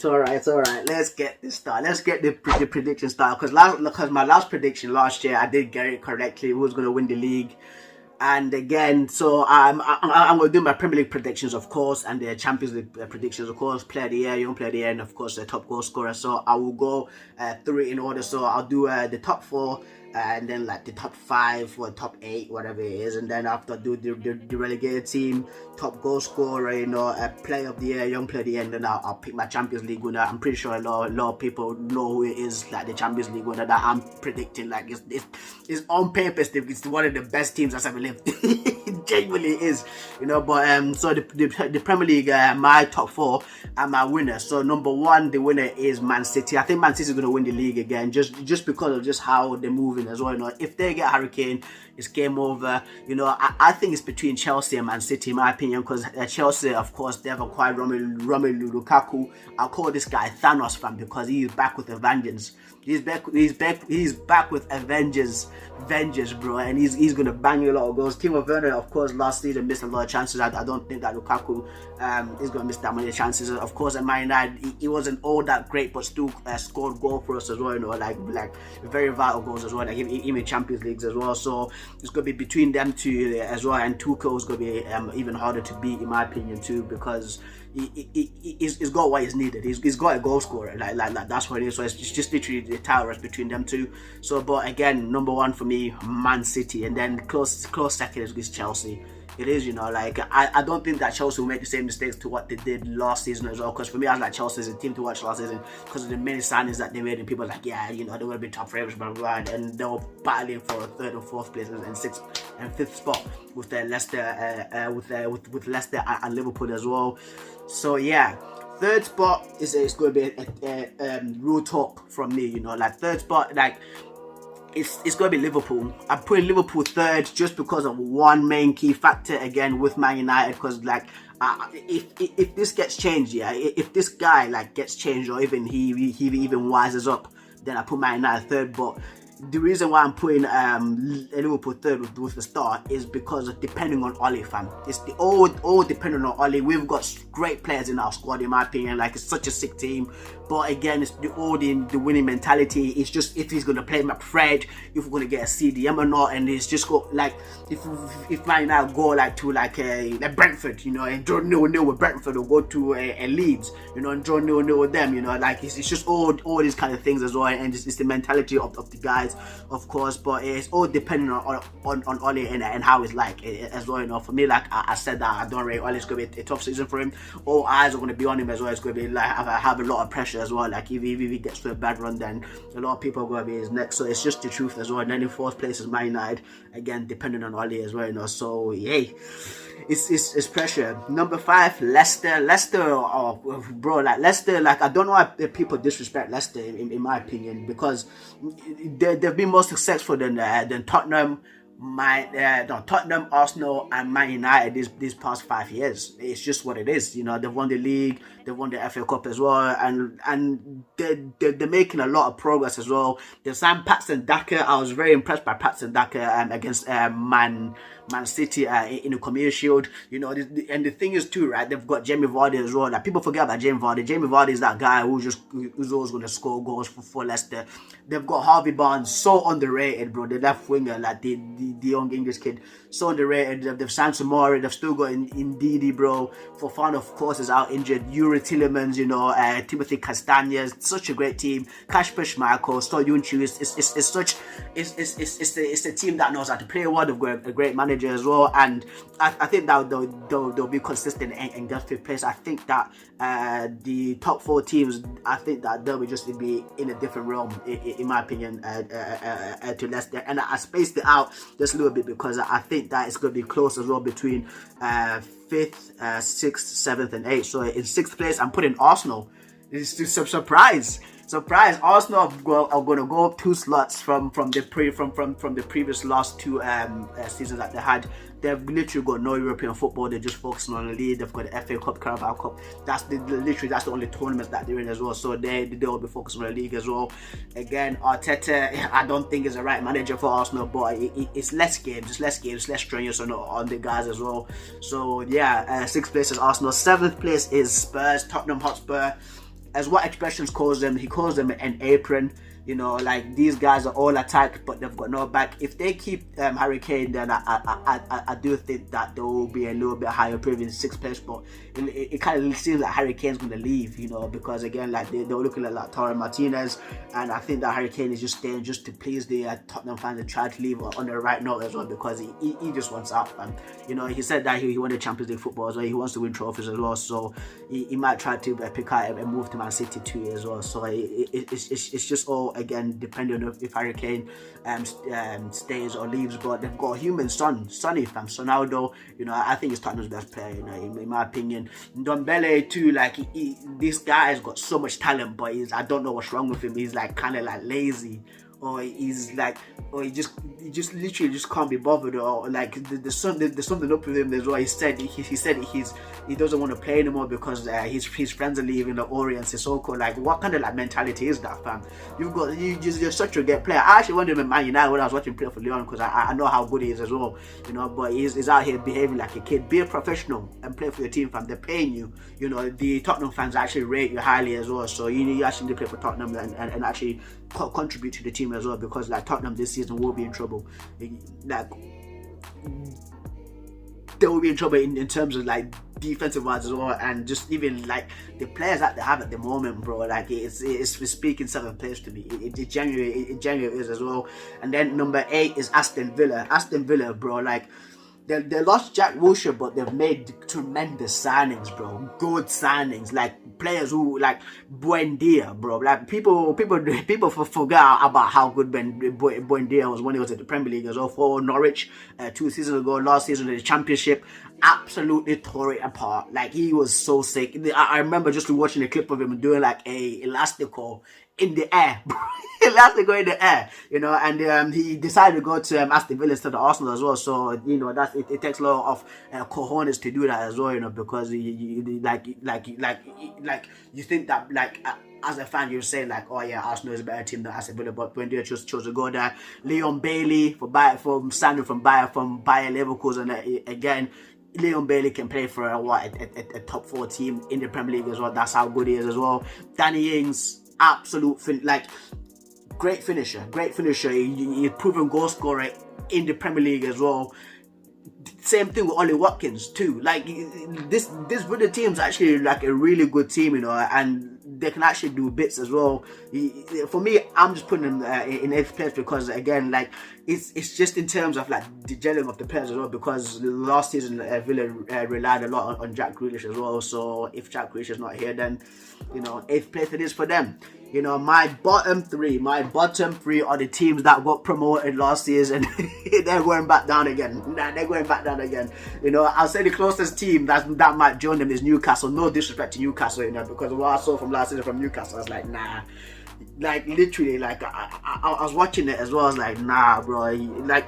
all right. Let's get this started. Let's get the prediction started. Because my last prediction last year, I did get it correctly. Who was going to win the league? And again, so I'm going to do my Premier League predictions, of course, and the Champions League predictions, of course, player of the year, young player of the year, and of course the top goal scorer. So I will go through it in order. So I'll do the top four, and then like the top five or top eight, whatever it is, and then after I do the relegated team, top goal scorer, player of the year, young player of the year, and then I'll pick my Champions League winner. I'm pretty sure a lot of people know who it is, like the Champions League winner that I'm predicting. Like it's on paper, it's one of the best teams that's ever lived. It genuinely is, But so the Premier League, my top four and my winner. So number one, the winner is Man City. I think Man City is going to win the league again, just because of just how they're moving as well. If they get Harry Kane, it's game over. I think it's between Chelsea and Man City, in my opinion, because Chelsea, of course, they've acquired Romelu Lukaku. I'll call this guy Thanos fan because he is back with a vengeance. He's back with a vengeance, bro, and he's gonna bang a lot of goals. Timo Werner, of course, last season missed a lot of chances. I don't think that Lukaku is gonna miss that many chances. Of course, at Man United, he wasn't all that great, but still scored goal for us as well. Like very vital goals as well. Like even Champions Leagues as well. So it's gonna be between them two as well. And Tuchel is gonna be even harder to beat, in my opinion, too, because he's got what is needed. He's got a goal scorer. Like that's what it is. So it's just literally the title race between them two. So, but again, number one for me, Man City, and then close second is Chelsea. It is, I don't think that Chelsea will make the same mistakes to what they did last season as well. Because for me, I was like, Chelsea is a team to watch last season because of the many signings that they made, and people were like, yeah, they would have been top favorites, blah blah blah, and they were battling for a third and fourth place and sixth and fifth spot with Leicester, with Leicester and Liverpool as well. So yeah. Third spot is going to be a real talk from me, third spot, it's going to be Liverpool. I'm putting Liverpool third just because of one main key factor, again, with Man United, because if this gets changed, if this guy gets changed, or even he even wises up, then I put Man United third. But the reason why I'm putting Liverpool third with the start is because of depending on Ole, fam. It's all depending on Ole. We've got great players in our squad, in my opinion. It's such a sick team. But again, it's the winning mentality. It's just if he's gonna play Fred, if we're gonna get a CDM or not, and it's just go if Man United go to a Brentford, and draw 0-0 with Brentford, or go to a Leeds, and draw 0-0 with them, it's just all these kind of things as well, and it's the mentality of the guys, of course. But it's all depending on Ole and how it's as well. For me, I said that I don't rate Ole. It's gonna be a tough season for him. All eyes are gonna be on him as well. It's gonna be have a lot of pressure as well. If he gets to a bad run, then a lot of people are going to be his next. So it's just the truth as well. And then in fourth place is Man United, again depending on Ole as well. So yay, it's pressure. Number five, Leicester, oh bro, Leicester, I don't know why people disrespect Leicester in my opinion, because they've been more successful than Tottenham, Tottenham, Arsenal, and Man United these past 5 years. It's just what it is. They've won the league, they've won the FA Cup as well, and they're making a lot of progress as well. They signed Patson Daka. I was very impressed by Patson Daka against Man City in the Community Shield. And the thing is too, right? They've got Jamie Vardy as well. People forget about Jamie Vardy. Jamie Vardy is that guy who's always going to score goals for Leicester. They've got Harvey Barnes, so underrated, bro. The left winger, the young English kid, so underrated. They've signed Samora. They've still got Ndidi, bro. Fofana, of course, is out injured. Yuri Tillemans, Timothy Castagne. Such a great team. Kasper Schmeichel, Soyuncu. It's a team that knows how to play well. They've got a great manager as well, and I think that they'll be consistent and get fifth place. I think that the top four teams, I think that they'll just be in a different realm, in my opinion, to Leicester. And I spaced it out just a little bit because I think that it's going to be close as well between fifth, sixth, seventh, and eighth. So in sixth place, I'm putting Arsenal. It's just a surprise. Arsenal are going to go up 2 slots from the previous last 2 seasons that they had. They've literally got no European football. They're just focusing on the league. They've got the FA Cup, Carabao Cup. That's the only tournaments that they're in as well. So they'll be focusing on the league as well. Again, Arteta, I don't think is the right manager for Arsenal, but it's less games, less strenuous on the guys as well. So yeah, 6th place is Arsenal. 7th place is Spurs, Tottenham Hotspur. as what expressions calls them, he calls them an apron. You know, like these guys are all attack, but they've got no back. If they keep Harry Kane, then I do think that there will be a little bit higher premium sixth place. But it kind of seems like Harry Kane's going to leave, you know, because again, like they were looking at like Lautaro Martinez, and I think that Harry Kane is just staying just to please the Tottenham fans and try to leave on the right note as well, because he just wants out. And you know, he said that he wanted Champions League football as well. He wants to win trophies as well, so he might try to pick out and move to Man City too as well. So it's just all, again, depending on if Harry Kane stays or leaves. But they've got a human Sonny fam, Ronaldo. You know, I think he's Tottenham's best player, you know, in my opinion. Ndombele too, like this guy has got so much talent, but I don't know what's wrong with him. He's like kind of like lazy, or he's like, or he just literally just can't be bothered, or like there's something up with him as well. He said he doesn't want to play anymore because his friends are leaving, the Ori and Sissoko. Like, what kind of like mentality is that, fam? You're such a great player. I actually wanted him in Man United when I was watching him play for Lyon, because I know how good he is as well, you know. But he's out here behaving like a kid. Be a professional and play for your team, fam. They're paying you. You know, the Tottenham fans actually rate you highly as well. So you actually need to play for Tottenham and actually contribute to the team as well, because like Tottenham this season will be in trouble. Like, they will be in trouble in terms of like defensive wise as well, and just even like the players that they have at the moment, bro. Like it's speaking seventh place to me. It genuinely is as well. And then number 8 is Aston Villa, bro. Like, they lost Jack Wilshere, but they've made tremendous signings, bro. Good signings, like players who, like Buendia, bro. Like people forget about how good Buendia was when he was at the Premier League as well, for Norwich 2 seasons ago. Last season in the Championship, absolutely tore it apart. Like, he was so sick. I remember just watching a clip of him doing like a elastico in the air, elastico in the air, you know. And he decided to go to Aston Villa instead of Arsenal as well. So you know, that it takes a lot of cojones to do that as well, you know, because you think that, like, as a fan, you're saying like, oh yeah, Arsenal is a better team than Aston Villa, but when they chose to go there, Leon Bailey signing from Bayer Leverkusen, again, Leon Bailey can play for a top 4 team in the Premier League as well. That's how good he is as well. Danny Ings, absolute great finisher. He's proven goal scorer in the Premier League as well. Same thing with Ollie Watkins too. Like, this Villa team's actually like a really good team, you know, and they can actually do bits as well. For me, I'm just putting them in 8th place because, again, like, it's just in terms of like the gelling of the players as well, because last season Villa relied a lot on Jack Grealish as well. So if Jack Grealish is not here, then, you know, 8th place it is for them. You know, my bottom three are the teams that got promoted last season. They're going back down again. You know, I'll say the closest team that might join them is Newcastle. No disrespect to Newcastle, you know, because what I saw from last season from Newcastle, I was like, nah. Like, literally, like, I was watching it as well. I was like, nah, bro. Like,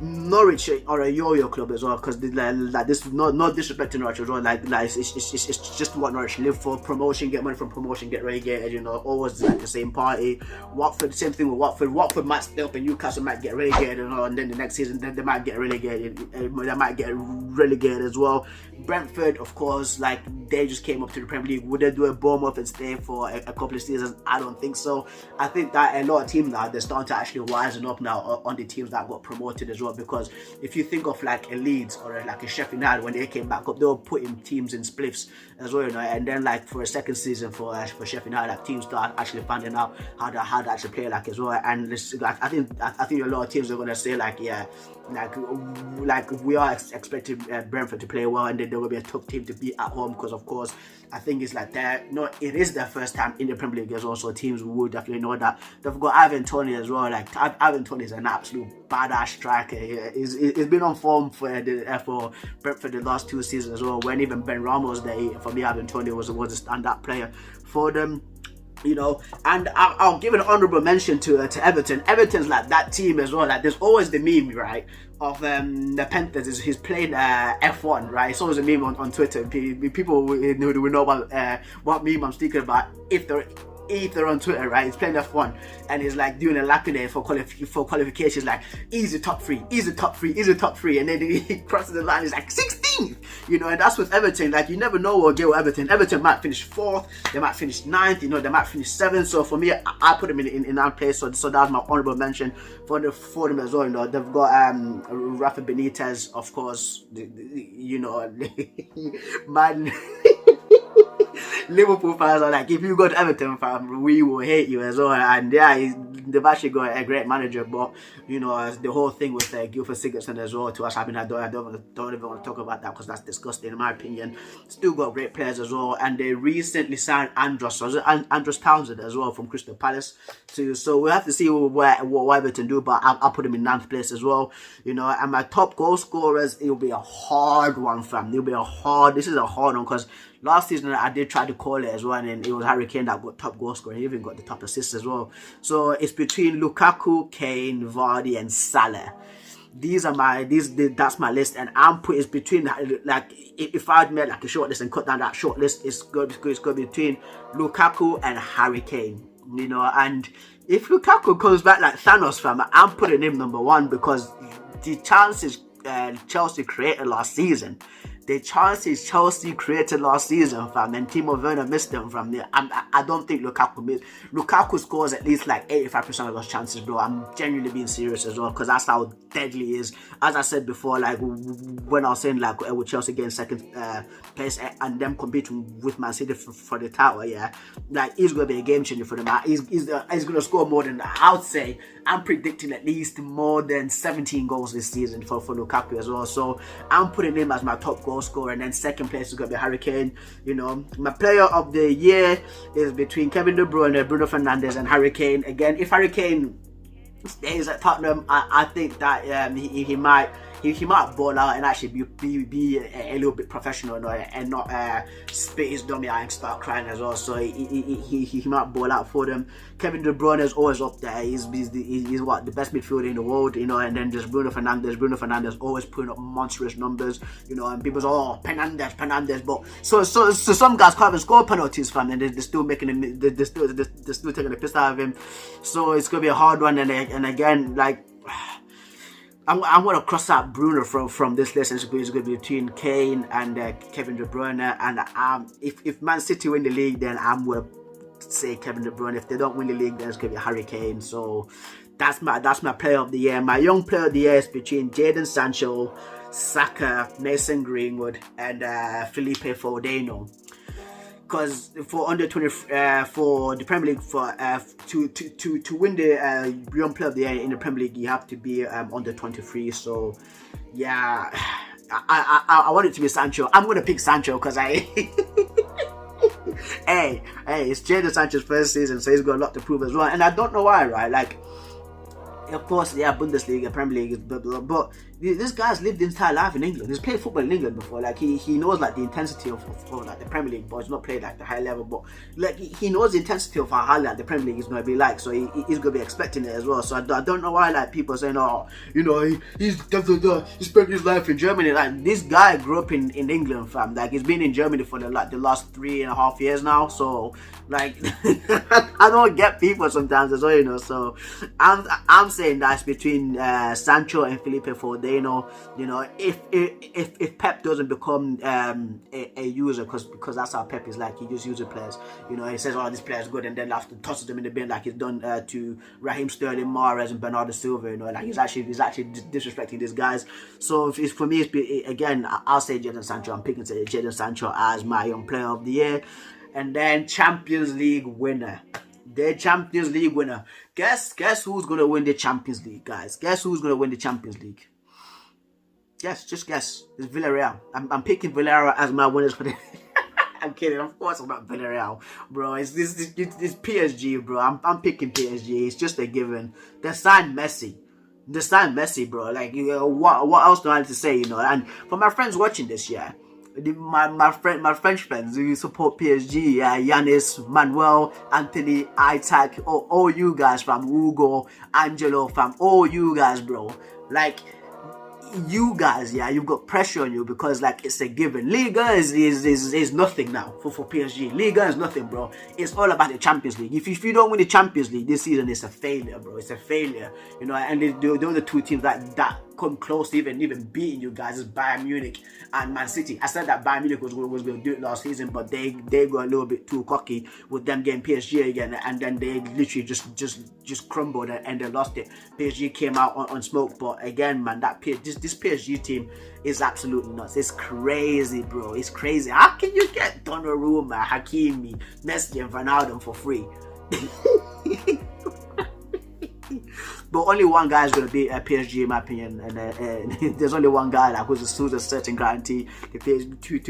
Norwich are a yo-yo club as well, because like this, no disrespect to Norwich as well. Like it's just what Norwich live for: promotion, get money from promotion, get relegated. You know, always like the same party. Watford, same thing with Watford. Watford might stay up, and Newcastle might get relegated, you know, and then the next season they might get relegated. They might get relegated as well. Brentford, of course, like, they just came up to the Premier League. Would they do a Bournemouth and stay for a couple of seasons? I don't think so. I think that a lot of teams now, they're starting to actually wisen up now on the teams that got promoted as well. Because if you think of like a Leeds or like a Sheffield United, when they came back up, they were putting teams in spliffs as well, you know. And then like for a second season for Sheffield United, like, teams start actually finding out how to actually play like as well. And this, like, I think a lot of teams are gonna say like, yeah, like we are expecting Brentford to play well, and then there will be a tough team to beat at home, because of course I think it's like it is their first time in the Premier League as well, so teams will definitely know that. They've got Ivan Toney as well. Like, Ivan Toney is an absolute badass striker. He's been on form for Brentford the last 2 seasons as well. When even Ben Ramos there, for me, Ivan Toney was a standout player for them. You know, and I'll give an honourable mention to Everton. Everton's like that team as well. Like, there's always the meme, right, of the Panthers. He's playing F1, right? It's always a meme on Twitter. People who know about what meme I'm speaking about. If Ether on Twitter, right? He's playing F1 and he's like doing a lap in there for qualifications, like easy top three, easy top three, easy top three, and then he crosses the line, he's like 16th, you know. And that's with Everton. Like, you never know what get with Everton. Everton might finish 4th, they might finish 9th, you know, they might finish 7th. So for me, I put them in that place. So that's my honorable mention for them as well. You know, they've got Rafa Benitez, of course, you know, man. Liverpool fans are like, if you go to Everton, fam, we will hate you as well. And yeah, they've actually got a great manager, but you know, the whole thing with Gylfi Sigurdsson as well, to us, I mean, I don't even want to talk about that because that's disgusting in my opinion. Still got great players as well, and they recently signed Andros Townsend as well from Crystal Palace too. So we'll have to see what Everton do, but I'll put him in 9th place as well, you know. And my top goal scorers, it'll be a hard one, fam. This is a hard one because last season I did try to call it as well, and it was Harry Kane that got top goal scorer. He even got the top assists as well. So it's between Lukaku, Kane, Vardy, and Salah. That's my list, and it's between, like, if I'd made like a short list and cut down that short list, it's going to be between Lukaku and Harry Kane, you know. And if Lukaku comes back like Thanos, fam, I'm putting him number 1 because the chances Chelsea created last season, fam, and Timo Werner missed them from there. I don't think Lukaku missed. Lukaku scores at least like 85% of those chances, bro. I'm genuinely being serious as well, because that's how deadly he is. As I said before, like when I was saying, like with Chelsea getting 2nd place and them competing with Man City for the title, yeah, like he's gonna be a game changer for them. He's gonna score more than, I would say, I'm predicting at least more than 17 goals this season for Lukaku as well. So I'm putting him as my top goal scorer, and then 2nd place is gonna be Harry Kane. You know, my player of the year is between Kevin De Bruyne, Bruno Fernandes, and Harry Kane. Again, if Harry Kane stays at Tottenham, I think that he might ball out and actually be a little bit professional and not spit his dummy out and start crying as well. So he might ball out for them. Kevin De Bruyne is always up there. He's what, the best midfielder in the world, you know. And then there's Bruno Fernandes always putting up monstrous numbers, you know. And people say, oh, Fernandes, but so some guys can't even score penalties, fam, and they're still making him, they're still taking the piss out of him. So it's gonna be a hard one. And again, like, I'm going to cross out Bruno from this list. It's going to be between Kane and Kevin De Bruyne. And if Man City win the league, then I'm going to say Kevin De Bruyne. If they don't win the league, then it's going to be Harry Kane. So that's my player of the year. My young player of the year is between Jadon Sancho, Saka, Mason Greenwood, and Felipe Fodenio. Because for under 20, for the Premier League, to win the Young Player of the Year in the Premier League, you have to be under 23. So yeah, I want it to be Sancho. I'm gonna pick Sancho because hey, it's Jadon Sancho's first season, so he's got a lot to prove as well. And I don't know why, right? Like, of course, yeah, Bundesliga, Premier League, blah, blah, but this guy's lived his entire life in England. He's played football in England before. Like, he knows, like, the intensity of like the Premier League, but he's not played like the high level. But like, he knows the intensity of how high like the Premier League is going to be like. So he's going to be expecting it as well. So I don't know why, like, people are saying, oh, you know, he spent his life in Germany. Like, this guy grew up in England, fam. Like, he's been in Germany for the last 3.5 years now. So like, I don't get people sometimes as well, you know. So I'm saying that's between Sancho and Felipe Fodenio. You know, if Pep doesn't become a user, because that's how Pep is like. He just uses players. You know, he says, oh, this player's good, and then after tosses them in the bin like he's done to Raheem Sterling, Mahrez, and Bernardo Silva. You know, like he's actually disrespecting these guys. So for me, again, I'll say Jadon Sancho. I'm picking Jadon Sancho as my young player of the year. And then Champions League winner. The Champions League winner. Guess who's gonna win the Champions League, guys? Guess who's gonna win the Champions League? Yes, just guess. It's Villarreal. I'm picking Villarreal as my winners for the. I'm kidding. Of course, I'm not Villarreal, bro. It's PSG, bro. I'm picking PSG. It's just a given. They signed Messi. Bro. Like, you know, what else do I have to say? You know, and for my friends watching this, yeah. My French friends who support PSG, Yanis, Manuel, Anthony, Isaac, all you guys, from Hugo, Angelo, from all you guys, bro. Like, you guys, yeah, you've got pressure on you because like it's a given. Liga is nothing now for PSG. Liga is nothing, bro. It's all about the Champions League. If you don't win the Champions League this season, it's a failure, bro. It's a failure, you know. And the other two teams that come close to even beating you guys is Bayern Munich and Man City. I said that Bayern Munich was going to do it last season, but they got a little bit too cocky with them getting PSG again, and then they literally just crumbled and they lost it. PSG came out on smoke, but again, man, this PSG team is absolutely nuts. It's crazy, bro. It's crazy. How can you get Donnarumma, Hakimi, Messi, and Ronaldo for free? But only one guy is going to beat PSG in my opinion, and there's only one guy that who's a certain guarantee to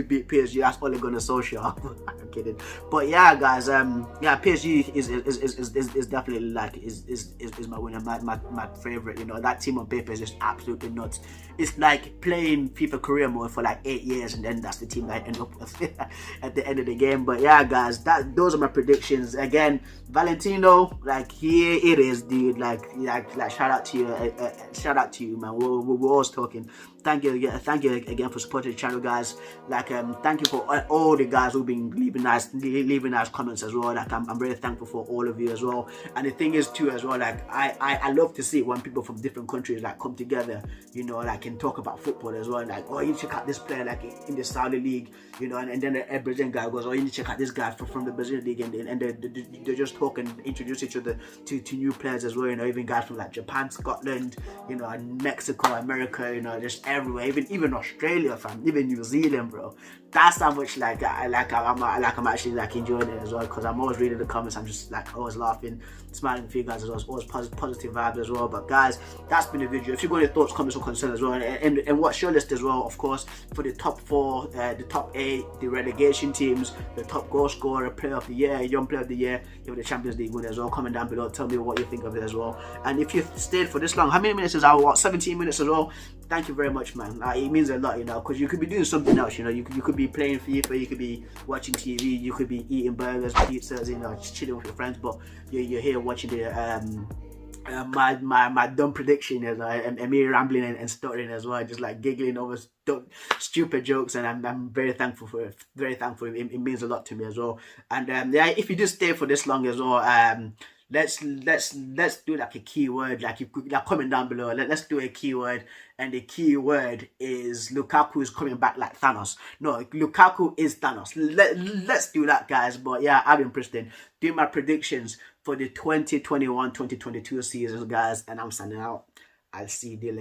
beat PSG. That's Ole Gunnar Solskjaer. I'm kidding, but yeah, guys, yeah, PSG is definitely like is my winner, my favorite. You know, that team on paper is just absolutely nuts. It's like playing FIFA career mode for like 8 years, and then that's the team that I end up with at the end of the game. But yeah, guys, those are my predictions. Again, Valentino, like here it is, dude. Like shout out to you, man. We're always talking. Thank you again for supporting the channel, guys. Like thank you for all the guys who've been leaving nice comments as well. Like I'm very thankful for all of you as well. And the thing is too as well, like I love to see when people from different countries like come together, you know, like and talk about football as well. Like, oh, you check out this player like in the Saudi league, you know, and then a Brazilian guy goes, oh, you need to check out this guy from the Brazilian league, and they just talk and introduce each other to new players as well. You know, even guys from like Japan, Scotland, you know, and Mexico, America, you know, just everywhere, even Australia, fam, even New Zealand, bro. That's how much like I'm actually like enjoying it as well, because I'm always reading the comments. I'm just like always laughing, smiling for you guys as well. It's always positive vibes as well. But guys, that's been the video. If you've got any thoughts, comments, or concerns as well, and what's your list as well, of course, for the top 4, the top 8, the relegation teams, the top goal scorer, player of the year, young player of the year, even the Champions League winner as well. Comment down below, tell me what you think of it as well. And if you've stayed for this long, how many minutes is our what? 17 minutes as well. Thank you very much, man. It means a lot, you know, because you could be doing something else, you know. You could be playing FIFA, you could be watching TV, you could be eating burgers, pizzas, you know, just chilling with your friends, but you're here watching the my dumb prediction as and me rambling and stuttering as well, just like giggling over stupid jokes, and I'm very thankful for it. Very thankful. It means a lot to me as well. And yeah, if you do stay for this long as well, let's do like a keyword, like comment down below. Let's do a keyword, and the keyword is Lukaku is coming back like Thanos. No, Lukaku is Thanos. Let's do that, guys. But yeah, I've been Preston doing my predictions for the 2021-2022 season, guys, and I'm signing out. I'll see you later.